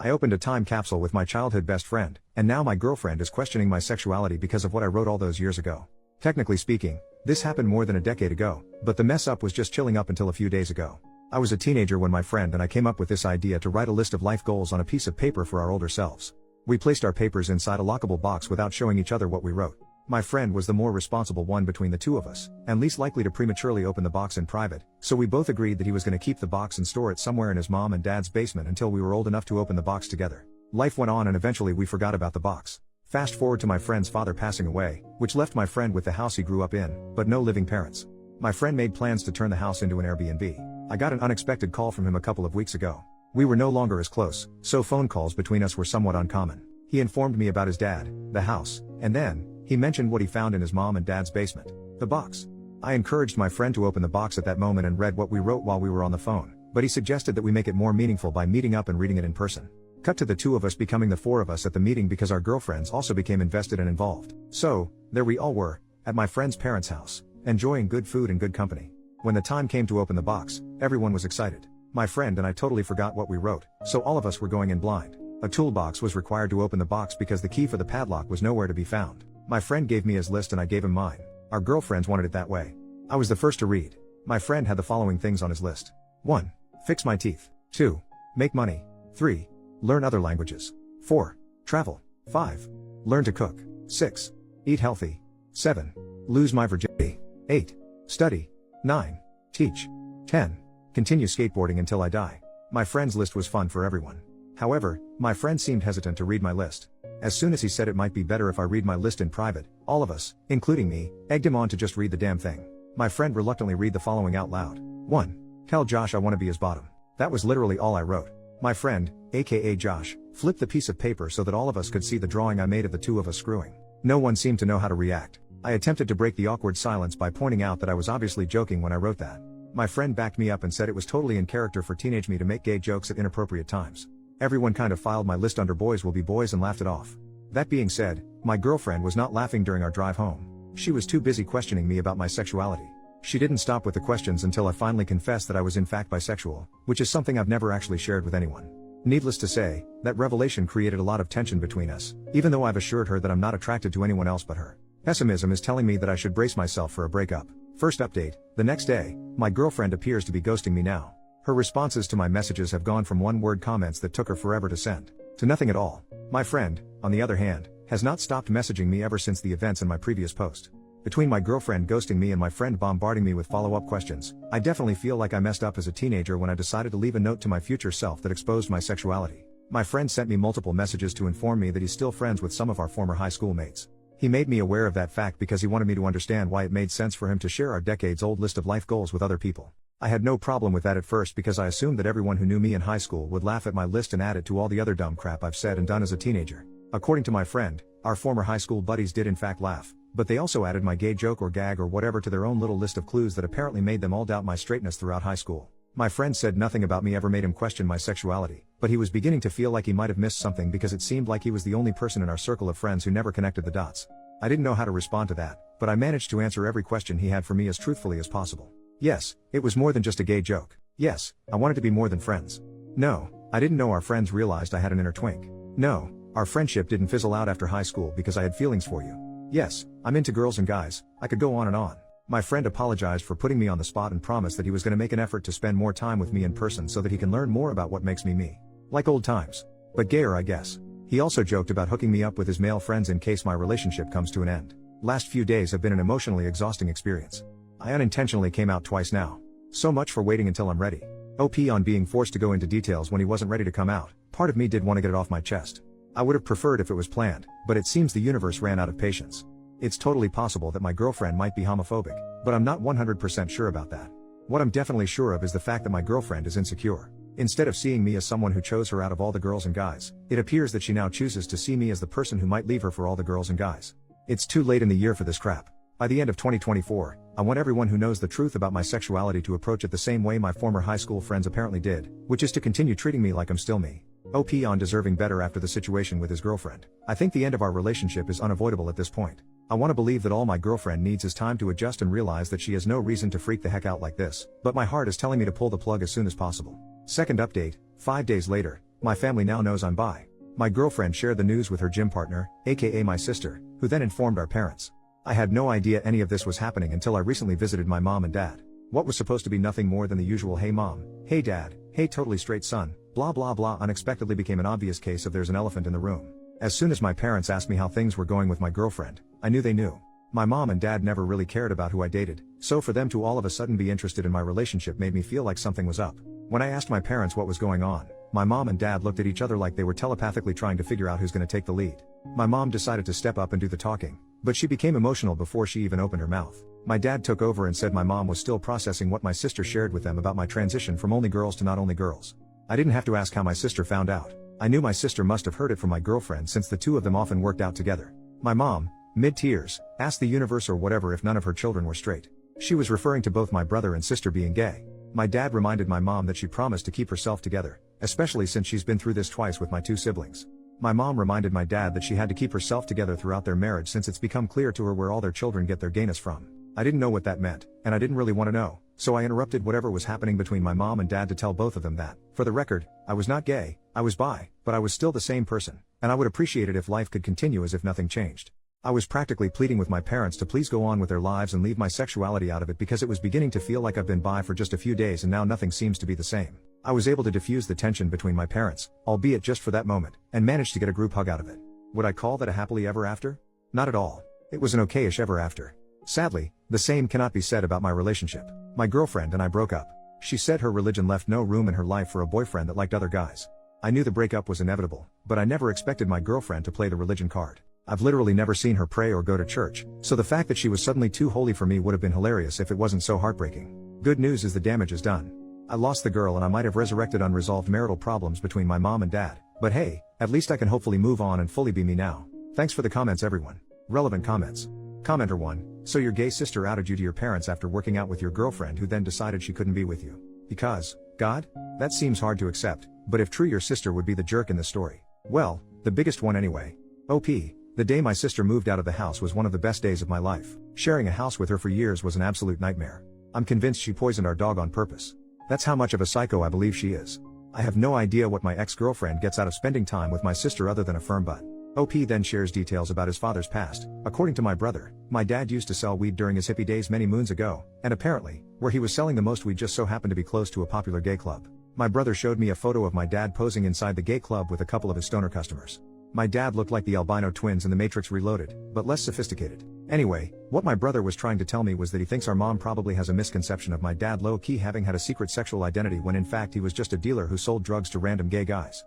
I opened a time capsule with my childhood best friend, and now my girlfriend is questioning my sexuality because of what I wrote all those years ago. Technically speaking, this happened more than a decade ago, but the mess up was just chilling up until a few days ago. I was a teenager when my friend and I came up with this idea to write a list of life goals on a piece of paper for our older selves. We placed our papers inside a lockable box without showing each other what we wrote. My friend was the more responsible one between the two of us, and least likely to prematurely open the box in private, so we both agreed that he was going to keep the box and store it somewhere in his mom and dad's basement until we were old enough to open the box together. Life went on and eventually we forgot about the box. Fast forward to my friend's father passing away, which left my friend with the house he grew up in, but no living parents. My friend made plans to turn the house into an Airbnb. I got an unexpected call from him a couple of weeks ago. We were no longer as close, so phone calls between us were somewhat uncommon. He informed me about his dad, the house, and then, he mentioned what he found in his mom and dad's basement. The box. I encouraged my friend to open the box at that moment and read what we wrote while we were on the phone, but he suggested that we make it more meaningful by meeting up and reading it in person. Cut to the two of us becoming the four of us at the meeting because our girlfriends also became invested and involved. So, there we all were, at my friend's parents' house, enjoying good food and good company. When the time came to open the box, everyone was excited. My friend and I totally forgot what we wrote, so all of us were going in blind. A toolbox was required to open the box because the key for the padlock was nowhere to be found. My friend gave me his list and I gave him mine. Our girlfriends wanted it that way. I was the first to read. My friend had the following things on his list. 1. Fix my teeth. 2. Make money. 3. Learn other languages. 4. Travel. 5. Learn to cook. 6. Eat healthy. 7. Lose my virginity. 8. Study. 9. Teach. 10. Continue skateboarding until I die. My friend's list was fun for everyone. However, my friend seemed hesitant to read my list. As soon as he said it might be better if I read my list in private, all of us, including me, egged him on to just read the damn thing. My friend reluctantly read the following out loud. 1. Tell Josh I want to be his bottom. That was literally all I wrote. My friend, aka Josh, flipped the piece of paper so that all of us could see the drawing I made of the two of us screwing. No one seemed to know how to react. I attempted to break the awkward silence by pointing out that I was obviously joking when I wrote that. My friend backed me up and said it was totally in character for teenage me to make gay jokes at inappropriate times. Everyone kind of filed my list under boys will be boys and laughed it off. That being said, my girlfriend was not laughing during our drive home. She was too busy questioning me about my sexuality. She didn't stop with the questions until I finally confessed that I was in fact bisexual, which is something I've never actually shared with anyone. Needless to say, that revelation created a lot of tension between us, even though I've assured her that I'm not attracted to anyone else but her. Pessimism is telling me that I should brace myself for a breakup. First update, the next day, my girlfriend appears to be ghosting me now. Her responses to my messages have gone from one-word comments that took her forever to send, to nothing at all. My friend, on the other hand, has not stopped messaging me ever since the events in my previous post. Between my girlfriend ghosting me and my friend bombarding me with follow-up questions, I definitely feel like I messed up as a teenager when I decided to leave a note to my future self that exposed my sexuality. My friend sent me multiple messages to inform me that he's still friends with some of our former high school mates. He made me aware of that fact because he wanted me to understand why it made sense for him to share our decades-old list of life goals with other people. I had no problem with that at first because I assumed that everyone who knew me in high school would laugh at my list and add it to all the other dumb crap I've said and done as a teenager. According to my friend, our former high school buddies did in fact laugh, but they also added my gay joke or gag or whatever to their own little list of clues that apparently made them all doubt my straightness throughout high school. My friend said nothing about me ever made him question my sexuality, but he was beginning to feel like he might have missed something because it seemed like he was the only person in our circle of friends who never connected the dots. I didn't know how to respond to that, but I managed to answer every question he had for me as truthfully as possible. Yes, it was more than just a gay joke. Yes, I wanted to be more than friends. No, I didn't know our friends realized I had an inner twink. No, our friendship didn't fizzle out after high school because I had feelings for you. Yes, I'm into girls and guys, I could go on and on. My friend apologized for putting me on the spot and promised that he was going to make an effort to spend more time with me in person so that he can learn more about what makes me me. Like old times. But gayer, I guess. He also joked about hooking me up with his male friends in case my relationship comes to an end. Last few days have been an emotionally exhausting experience. I unintentionally came out twice now. So much for waiting until I'm ready. OP on being forced to go into details when he wasn't ready to come out. Part of me did want to get it off my chest. I would have preferred if it was planned, but it seems the universe ran out of patience. It's totally possible that my girlfriend might be homophobic, but I'm not 100% sure about that. What I'm definitely sure of is the fact that my girlfriend is insecure. Instead of seeing me as someone who chose her out of all the girls and guys, it appears that she now chooses to see me as the person who might leave her for all the girls and guys. It's too late in the year for this crap. By the end of 2024, I want everyone who knows the truth about my sexuality to approach it the same way my former high school friends apparently did, which is to continue treating me like I'm still me. OP on deserving better after the situation with his girlfriend. I think the end of our relationship is unavoidable at this point. I want to believe that all my girlfriend needs is time to adjust and realize that she has no reason to freak the heck out like this, but my heart is telling me to pull the plug as soon as possible. Second update, 5 days later, My family now knows I'm bi. My girlfriend shared the news with her gym partner, aka my sister, who then informed our parents. I had no idea any of this was happening until I recently visited my mom and dad. What was supposed to be nothing more than the usual "hey mom, hey dad, hey totally straight son, blah blah blah" unexpectedly became an obvious case of there's an elephant in the room. As soon as my parents asked me how things were going with my girlfriend, I knew they knew. My mom and dad never really cared about who I dated, so for them to all of a sudden be interested in my relationship made me feel like something was up. When I asked my parents what was going on, my mom and dad looked at each other like they were telepathically trying to figure out who's going to take the lead. My mom decided to step up and do the talking, but she became emotional before she even opened her mouth. My dad took over and said my mom was still processing what my sister shared with them about my transition from only girls to not only girls. I didn't have to ask how my sister found out. I knew my sister must have heard it from my girlfriend since the two of them often worked out together. My mom, mid-tears, asked the universe or whatever if none of her children were straight. She was referring to both my brother and sister being gay. My dad reminded my mom that she promised to keep herself together, especially since she's been through this twice with my two siblings. My mom reminded my dad that she had to keep herself together throughout their marriage since it's become clear to her where all their children get their gayness from. I didn't know what that meant, and I didn't really want to know, so I interrupted whatever was happening between my mom and dad to tell both of them that, for the record, I was not gay, I was bi, but I was still the same person, and I would appreciate it if life could continue as if nothing changed. I was practically pleading with my parents to please go on with their lives and leave my sexuality out of it because it was beginning to feel like I've been bi for just a few days and now nothing seems to be the same. I was able to diffuse the tension between my parents, albeit just for that moment, and managed to get a group hug out of it. Would I call that a happily ever after? Not at all. It was an okayish ever after. Sadly, the same cannot be said about my relationship. My girlfriend and I broke up. She said her religion left no room in her life for a boyfriend that liked other guys. I knew the breakup was inevitable, but I never expected my girlfriend to play the religion card. I've literally never seen her pray or go to church, so the fact that she was suddenly too holy for me would have been hilarious if it wasn't so heartbreaking. Good news is the damage is done. I lost the girl and I might have resurrected unresolved marital problems between my mom and dad, but hey, at least I can hopefully move on and fully be me now. Thanks for the comments everyone. Relevant comments. Commenter 1, so your gay sister outed you to your parents after working out with your girlfriend who then decided she couldn't be with you. Because, God? That seems hard to accept, but if true your sister would be the jerk in the story. Well, the biggest one anyway. OP. The day my sister moved out of the house was one of the best days of my life. Sharing a house with her for years was an absolute nightmare. I'm convinced she poisoned our dog on purpose. That's how much of a psycho I believe she is. I have no idea what my ex-girlfriend gets out of spending time with my sister other than a firm butt. OP then shares details about his father's past. According to my brother, my dad used to sell weed during his hippie days many moons ago, and apparently, where he was selling the most weed just so happened to be close to a popular gay club. My brother showed me a photo of my dad posing inside the gay club with a couple of his stoner customers. My dad looked like the albino twins in The Matrix Reloaded, but less sophisticated. Anyway, what my brother was trying to tell me was that he thinks our mom probably has a misconception of my dad low-key having had a secret sexual identity when in fact he was just a dealer who sold drugs to random gay guys.